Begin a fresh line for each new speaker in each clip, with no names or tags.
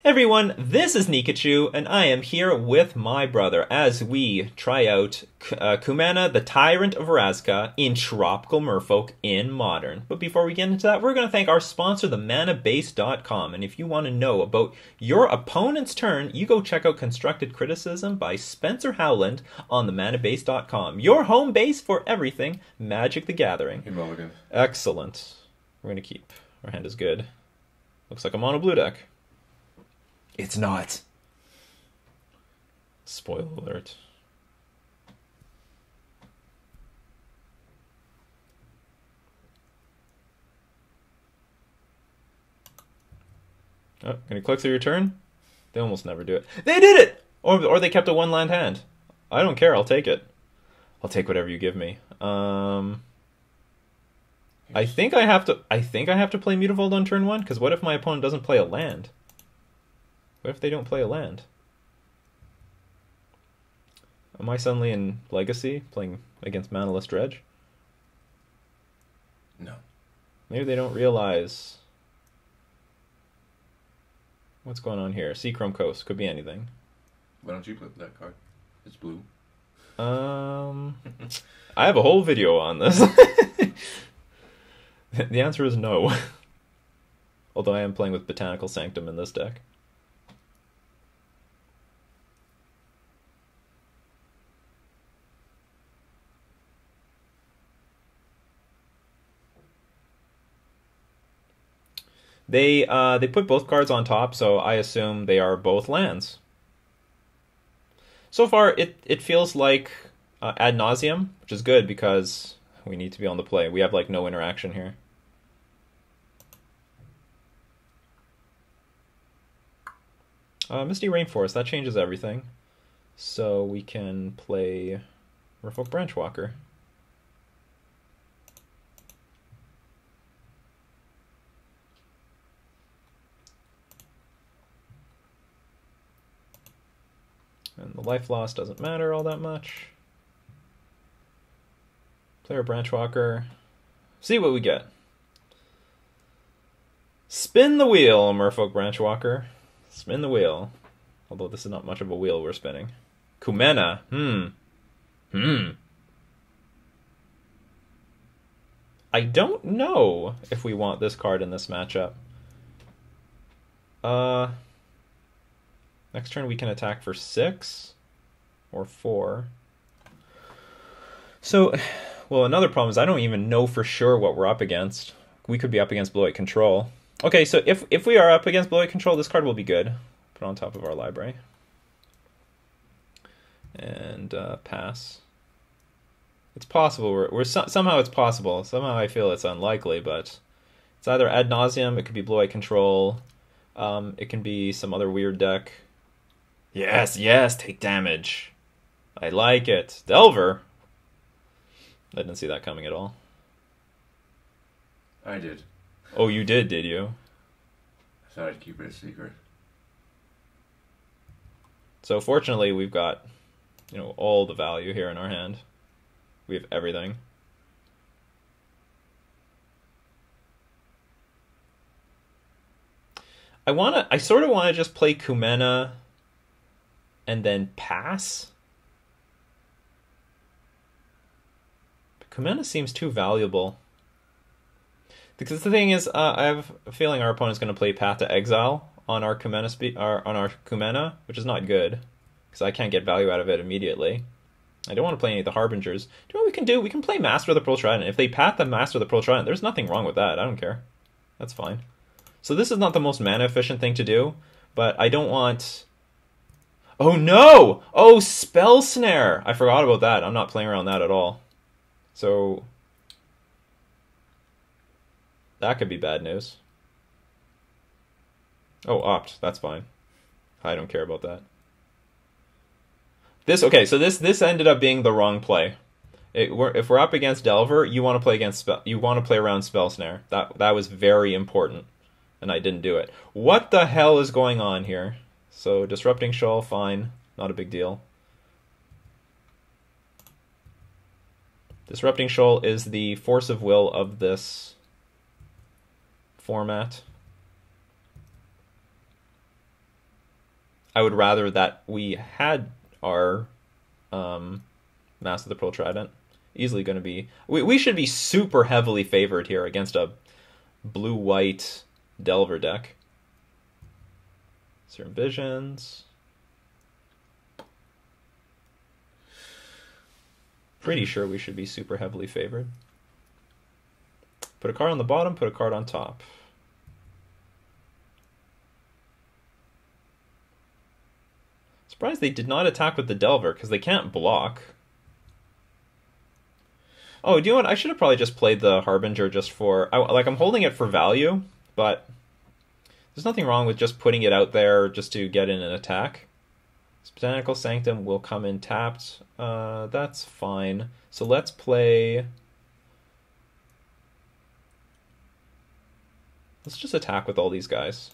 Hey everyone, this is Nikachu, and I am here with my brother as we try out Kumena, the Tyrant of Orazca, in Tropical Merfolk in Modern. But before we get into that, we're going to thank our sponsor, themanabase.com. And if you want to know about your opponent's turn, you go check out Constructed Criticism by Spencer Howland on themanabase.com. Your home base for everything Magic the Gathering.
Hey, Mulligan.
Excellent. We're going to keep. Our hand is good. Looks like a mono blue deck. It's not. Spoiler alert. Oh, can you click through your turn? They almost never do it. They did it! Or they kept a one-land hand. I don't care, I'll take it. I'll take whatever you give me. I think I have to play Mutavault on turn 1, because what if my opponent doesn't play a land? What if they don't play a land? Am I suddenly in Legacy, playing against Manaless Dredge?
No.
Maybe they don't realize what's going on here. Seachrome Coast, could be anything.
Why don't you play that card? It's blue.
I have a whole video on this. The answer is no. Although I am playing with Botanical Sanctum in this deck. They put both cards on top, so I assume they are both lands. So far, it feels like Ad Nauseam, which is good because we need to be on the play. We have like no interaction here. Misty Rainforest, that changes everything. So we can play Merfolk Branchwalker. And the life loss doesn't matter all that much. Player Branchwalker. See what we get. Spin the wheel, Merfolk Branchwalker. Spin the wheel. Although this is not much of a wheel we're spinning. Kumena. I don't know if we want this card in this matchup. Next turn we can attack for 6 or 4. So, well, another problem is I don't even know for sure what we're up against. We could be up against Blue-White Control. Okay, so if we are up against Blue-White Control, this card will be good. Put it on top of our library. And pass. It's possible. Somehow it's possible. Somehow I feel it's unlikely, but it's either Ad Nauseam, it could be Blue-White Control, it can be some other weird deck. Yes, take damage. I like it. Delver. I didn't see that coming at all.
I did.
Oh, you did you?
I thought I'd keep it a secret.
So fortunately, we've got, all the value here in our hand. We have everything. I sort of want to just play Kumena and then pass. Kumena seems too valuable. Because the thing is, I have a feeling our opponent's going to play Path to Exile on our Kumena, which is not good, because I can't get value out of it immediately. I don't want to play any of the Harbingers. Do you know what we can do? We can play Master of the Pearl Trident. If they path the Master of the Pearl Trident, there's nothing wrong with that. I don't care. That's fine. So this is not the most mana efficient thing to do, but I don't want... Oh no! Oh, Spell Snare! I forgot about that. I'm not playing around that at all. So... that could be bad news. Oh, opt. That's fine. I don't care about that. So this ended up being the wrong play. If we're up against Delver, you want to play around Spell Snare. That was very important, and I didn't do it. What the hell is going on here? So Disrupting Shoal, fine, not a big deal. Disrupting Shoal is the force of will of this format. I would rather that we had our Master of the Pearl Trident. Easily going to be... We should be super heavily favored here against a blue-white Delver deck. Certain Visions. Pretty sure we should be super heavily favored. Put a card on the bottom, put a card on top. Surprised they did not attack with the Delver, because they can't block. Oh, do you know what? I should have probably just played the Harbinger just for... I'm holding it for value, but there's nothing wrong with just putting it out there just to get in an attack. This Botanical Sanctum will come in tapped. That's fine. So let's play... Let's just attack with all these guys.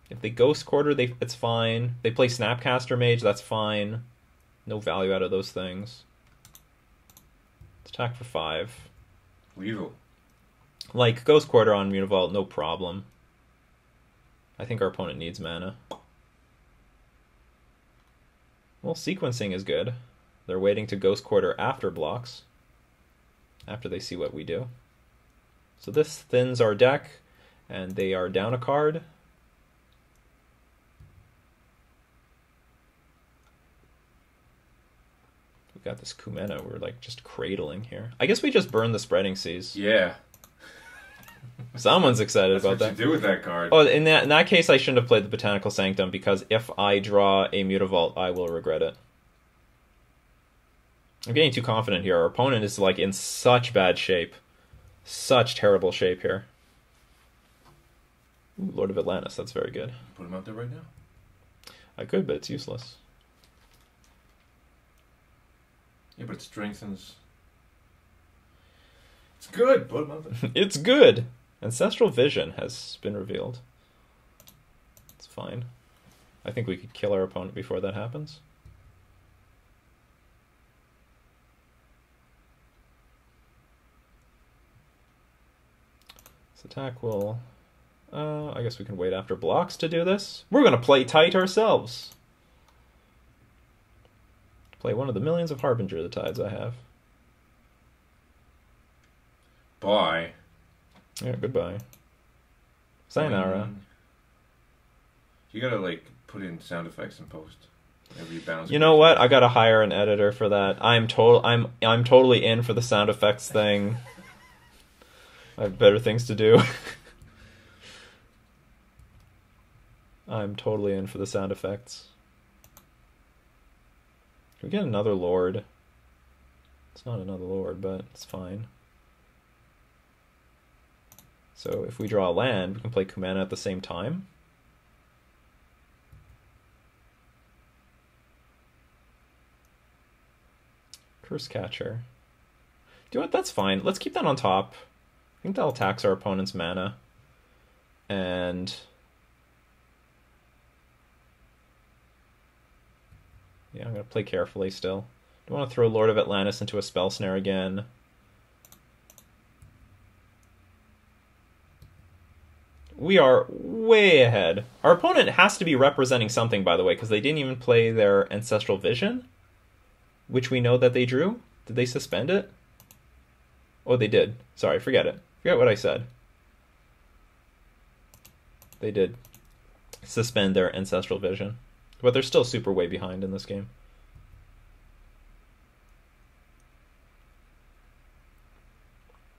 If they Ghost Quarter, it's fine. They play Snapcaster Mage, that's fine. No value out of those things. Let's attack for 5.
Lethal.
Like, Ghost Quarter on Mutavault, no problem. I think our opponent needs mana. Well, sequencing is good. They're waiting to Ghost Quarter after blocks. After they see what we do. So this thins our deck, and they are down a card. We got this Kumena we're like just cradling here. I guess we just burn the Spreading Seas.
Yeah.
Someone's excited
That's
about
what
that.
you do with that card.
Oh, in that case, I shouldn't have played the Botanical Sanctum, because if I draw a Mutavault, I will regret it. I'm getting too confident here. Our opponent is like in such bad shape. Such terrible shape here. Ooh, Lord of Atlantis, that's very good.
Put him out there right now.
I could, but it's useless.
Yeah, but it strengthens. It's good. Put him out there.
It's good! Ancestral Vision has been revealed. It's fine. I think we could kill our opponent before that happens. This attack will... I guess we can wait after blocks to do this. We're going to play tight ourselves. Play one of the millions of Harbinger of the Tides I have.
Bye.
Yeah, goodbye. Sayonara.
You gotta like put in sound effects in post. Whenever you bounce.
You know what? I gotta hire an editor for that. I'm totally in for the sound effects thing. I have better things to do. I'm totally in for the sound effects. Can we get another Lord? It's not another Lord, but it's fine. So if we draw a land, we can play Kumena at the same time. Curse Catcher. Do you know what? That's fine. Let's keep that on top. I think that'll tax our opponent's mana. And... yeah, I'm going to play carefully still. Don't want to throw Lord of Atlantis into a spell snare again. We are way ahead. Our opponent has to be representing something, by the way, because they didn't even play their Ancestral Vision, which we know that they drew. Did they suspend it? Oh, they did. Sorry, forget it. Forget what I said. They did suspend their Ancestral Vision. But they're still super way behind in this game.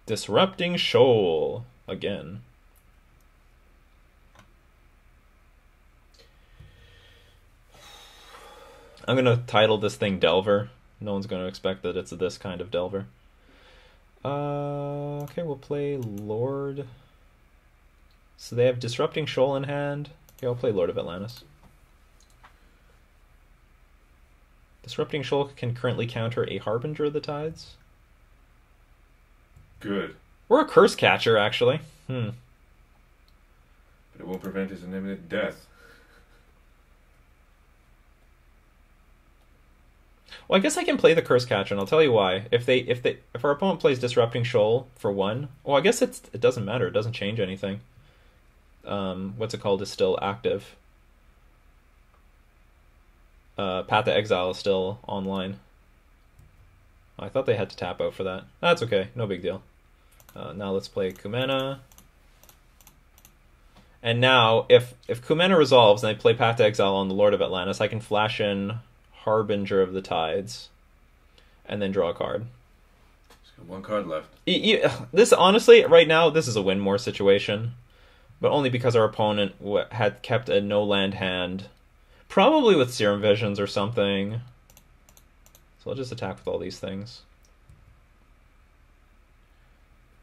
Disrupting Shoal. Again. I'm going to title this thing Delver. No one's going to expect that it's this kind of Delver. Okay, we'll play Lord. So they have Disrupting Shoal in hand. Okay, I'll play Lord of Atlantis. Disrupting Shoal can currently counter a Harbinger of the Tides.
Good.
Or a Curse Catcher, actually.
But it won't prevent his imminent death.
Well, I guess I can play the Curse Catcher, and I'll tell you why. If our opponent plays Disrupting Shoal for 1, well, I guess it doesn't matter. It doesn't change anything. what's it called, is still active. Path to Exile is still online. I thought they had to tap out for that. That's okay, no big deal. Now let's play Kumena. And now, if Kumena resolves and I play Path to Exile on the Lord of Atlantis, I can flash in Harbinger of the Tides, and then draw a card.
Just got one card left.
This, honestly, right now, this is a win more situation. But only because our opponent had kept a no-land hand. Probably with Serum Visions or something. So I'll just attack with all these things.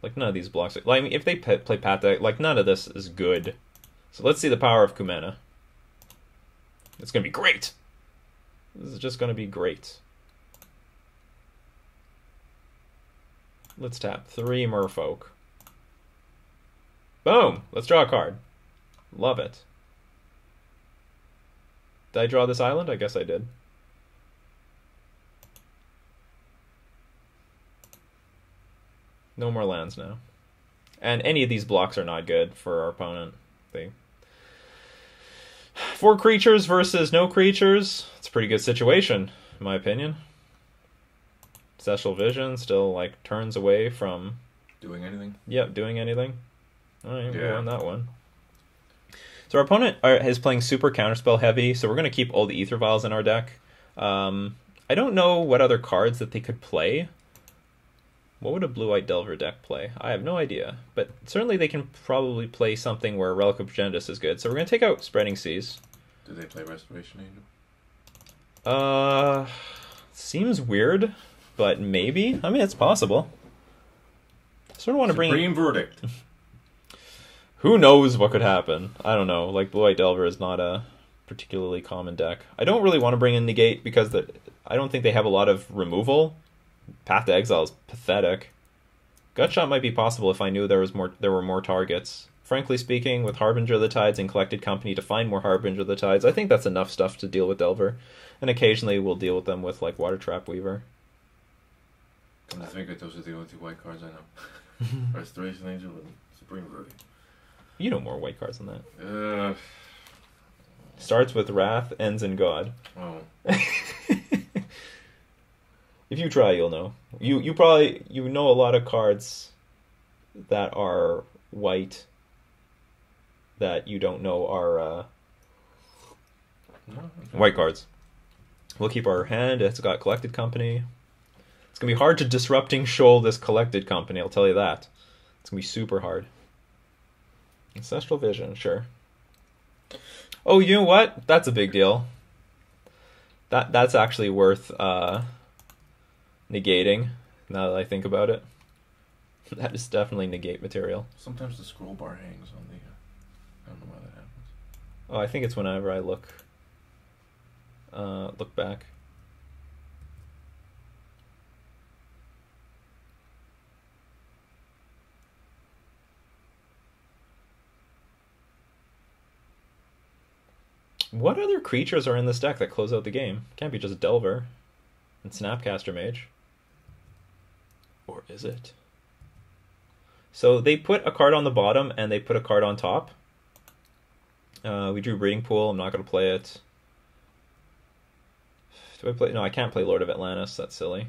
Like, none of these blocks... Like, I mean, if they play Path to... Like, none of this is good. So let's see the power of Kumena. It's going to be great! This is just going to be great. Let's tap 3 Merfolk. Boom! Let's draw a card. Love it. Did I draw this island? I guess I did. No more lands now. And any of these blocks are not good for our opponent. 4 creatures versus no creatures. It's a pretty good situation, in my opinion. Ancestral Vision still, like, turns away from...
Doing anything?
Yep, doing anything. Alright, we
Yeah.
won that one. So our opponent is playing super counterspell heavy, so we're going to keep all the Aether Vials in our deck. I don't know what other cards that they could play. What would a Blue-White Delver deck play? I have no idea. But certainly they can probably play something where Relic of Progenitus is good. So we're going to take out Spreading Seas.
Do they play Restoration Angel?
Seems weird, but maybe. I mean, it's possible. Sort of want to bring...
Supreme Verdict.
Who knows what could happen? I don't know. Like, Blue-White Delver is not a particularly common deck. I don't really want to bring in Negate because I don't think they have a lot of removal. Path to Exile is pathetic. Gutshot might be possible if I knew there were more targets. Frankly speaking, with Harbinger of the Tides and Collected Company to find more Harbinger of the Tides, I think that's enough stuff to deal with Delver. And occasionally we'll deal with them with, like, Water Trap Weaver.
Come to think of it, those are the only 2 white cards I know. Restoration Angel and Supreme Verdict.
You know more white cards than that.
Uh,
Starts with Wrath, ends in God.
oh.
If you try, you'll know. You probably know a lot of cards that are white that you don't know are white cards. We'll keep our hand. It's got Collected Company. It's gonna be hard to Disrupting Shoal this Collected Company, I'll tell you that. It's gonna be super hard. Ancestral Vision, sure. Oh, you know what? That's a big deal. That's actually worth negating, now that I think about it. That is definitely negate material.
Sometimes the scroll bar hangs on the... I don't know why that happens.
Oh, I think it's whenever I look back. What other creatures are in this deck that close out the game? Can't be just Delver and Snapcaster Mage. Or is it? So they put a card on the bottom and they put a card on top. We drew Breeding Pool. I'm not going to play it. Do I play? No, I can't play Lord of Atlantis. That's silly.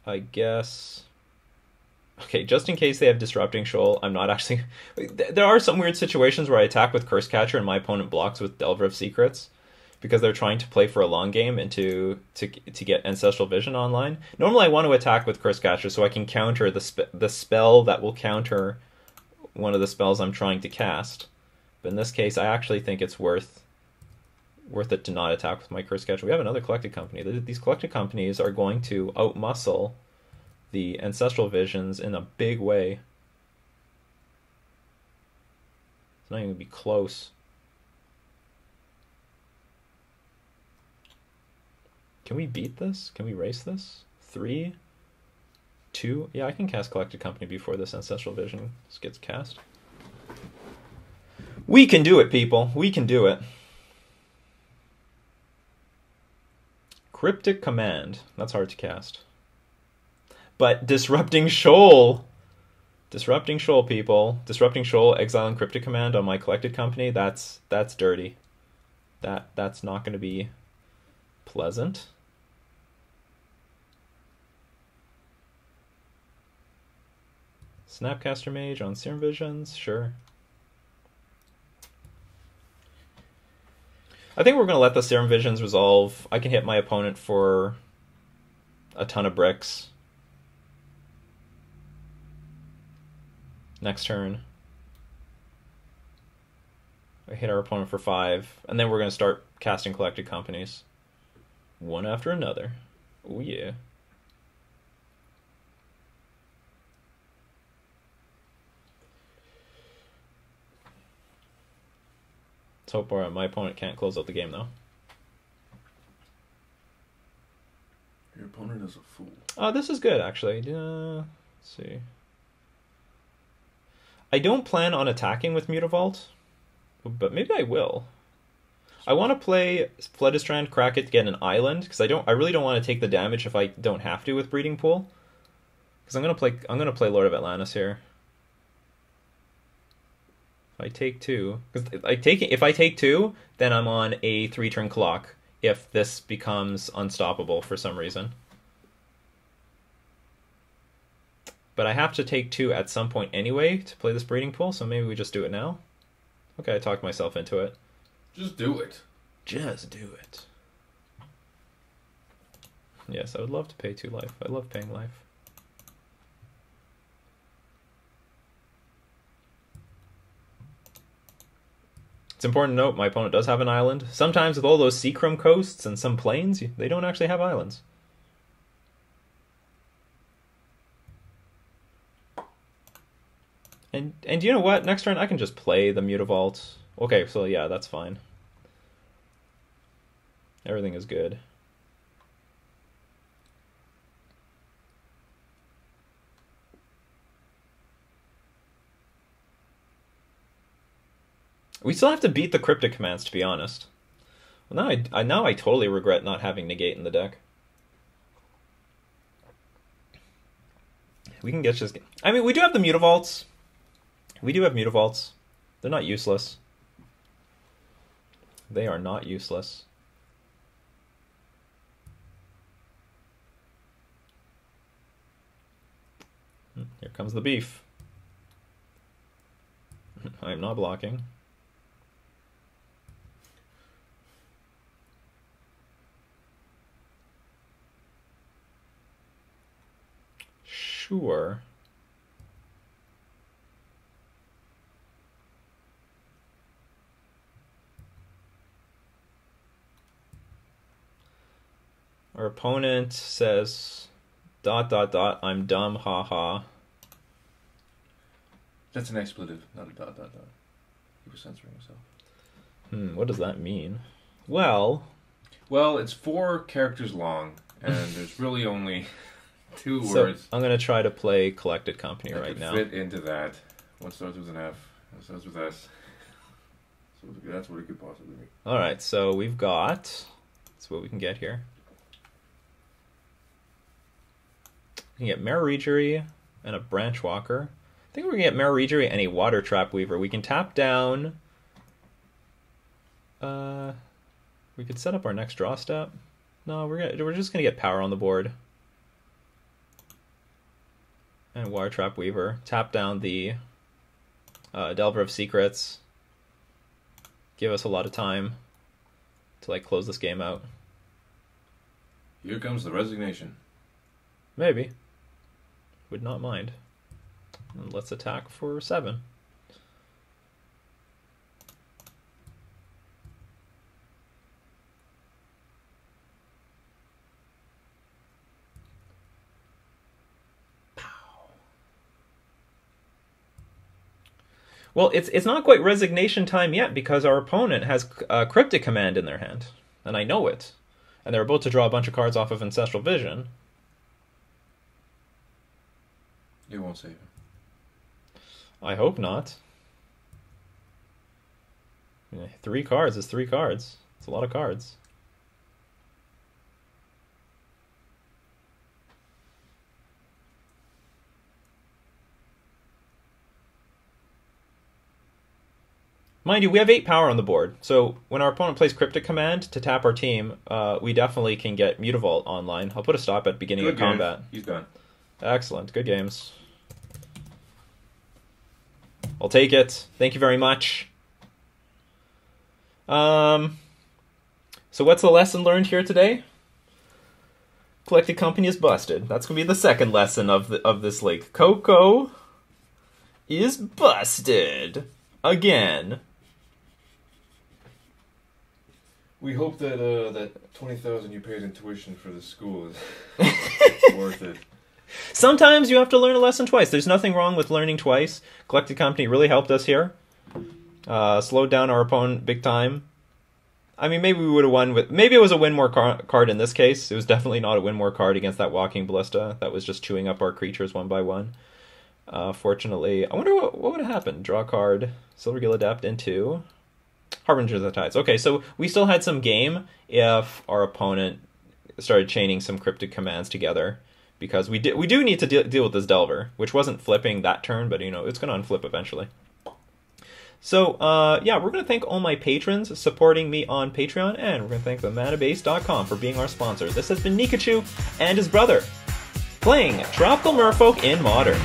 I guess... Okay, just in case they have Disrupting Shoal, I'm not actually... There are some weird situations where I attack with Curse Catcher and my opponent blocks with Delver of Secrets because they're trying to play for a long game and to get Ancestral Vision online. Normally I want to attack with Curse Catcher so I can counter the spell that will counter one of the spells I'm trying to cast. But in this case, I actually think it's worth it to not attack with my Curse Catcher. We have another Collected Company. These Collected Companies are going to outmuscle the Ancestral Visions in a big way. It's not even going to be close. Can we beat this? Can we race this? 3, 2? Yeah, I can cast Collected Company before this Ancestral Vision gets cast. We can do it, people. We can do it. Cryptic Command. That's hard to cast. But Disrupting Shoal Disrupting Shoal, people. Disrupting Shoal, exiling Cryptic Command on my collected company. That's dirty. That's not going to be pleasant. Snapcaster Mage on Serum Visions, sure. I think we're going to let the Serum Visions resolve. I can hit my opponent for a ton of bricks. Next turn. I hit our opponent for 5, and then we're going to start casting Collected Companies. One after another. Oh yeah. Let's hope my opponent can't close out the game, though.
Your opponent is a fool.
Oh, this is good, actually. Let's see. I don't plan on attacking with Mutavault, but maybe I will. I want to play Fledistrand, crack it to get an island, because I really don't want to take the damage if I don't have to with Breeding Pool. Because I'm gonna play Lord of Atlantis here. If I take 2, because if I take 2, then I'm on a 3-turn clock. If this becomes unstoppable for some reason. But I have to take 2 at some point anyway to play this Breeding Pool, so maybe we just do it now. Okay, I talked myself into it.
Just do it.
Just do it. Yes, I would love to pay 2 life. I love paying life. It's important to note my opponent does have an island. Sometimes with all those Seachrome coasts and some plains, they don't actually have islands. And you know what? Next turn I can just play the Mutavault. Okay, so yeah, that's fine. Everything is good. We still have to beat the Cryptic commands, to be honest. Well, now I totally regret not having Negate in the deck. We can get just... I mean, we do have the Mutavaults. We do have Mutavaults. They're not useless. They are not useless. Here comes the beef. I am not blocking. Sure. Our opponent says, ... I'm dumb, haha.
That's an expletive, not a ... He was censoring himself.
What does that mean? Well,
it's 4 characters long, and there's really only 2 words.
I'm going to try to play Collected Company right now.
Fit into that. One starts with an F, one starts with S. So that's what it could possibly be.
Alright, so we've got... That's what we can get here. We can get Mara Regery and a Branch Walker. I think we're going to get Mara Regery and a Water Trap Weaver. We can tap down... we could set up our next draw step. No, we're just going to get power on the board. And Water Trap Weaver. Tap down the Delver of Secrets. Give us a lot of time to close this game out.
Here comes the resignation.
Maybe. Would not mind. And let's attack for 7. Well, it's not quite resignation time yet because our opponent has Cryptic Command in their hand, and I know it. And they're about to draw a bunch of cards off of Ancestral Vision.
It won't save him.
I hope not. 3 cards is 3 cards. It's a lot of cards. Mind you, we have 8 power on the board, so when our opponent plays Cryptic Command to tap our team, we definitely can get Mutavault online. I'll put a stop at beginning of combat.
He's gone.
Excellent. Good games. I'll take it. Thank you very much. So what's the lesson learned here today? Collected Company is busted. That's going to be the second lesson of this league. Coco is busted. Again.
We hope that that 20,000 you paid in tuition for the school is worth it.
Sometimes you have to learn a lesson twice. There's nothing wrong with learning twice. Collected Company really helped us here. Slowed down our opponent big time. I mean, maybe we would have won with... Maybe it was a win more card in this case. It was definitely not a win more card against that Walking Ballista. That was just chewing up our creatures one by one. Fortunately, I wonder what would have happened. Draw a card. Silvergill Adept into... Harbinger of the Tides. Okay, so we still had some game if our opponent started chaining some Cryptic Commands together, because we do need to deal with this Delver, which wasn't flipping that turn, but it's going to unflip eventually. So yeah, we're going to thank all my patrons supporting me on Patreon, and we're going to thank themanabase.com for being our sponsor. This has been Nikachu and his brother playing Tropical Merfolk in Modern.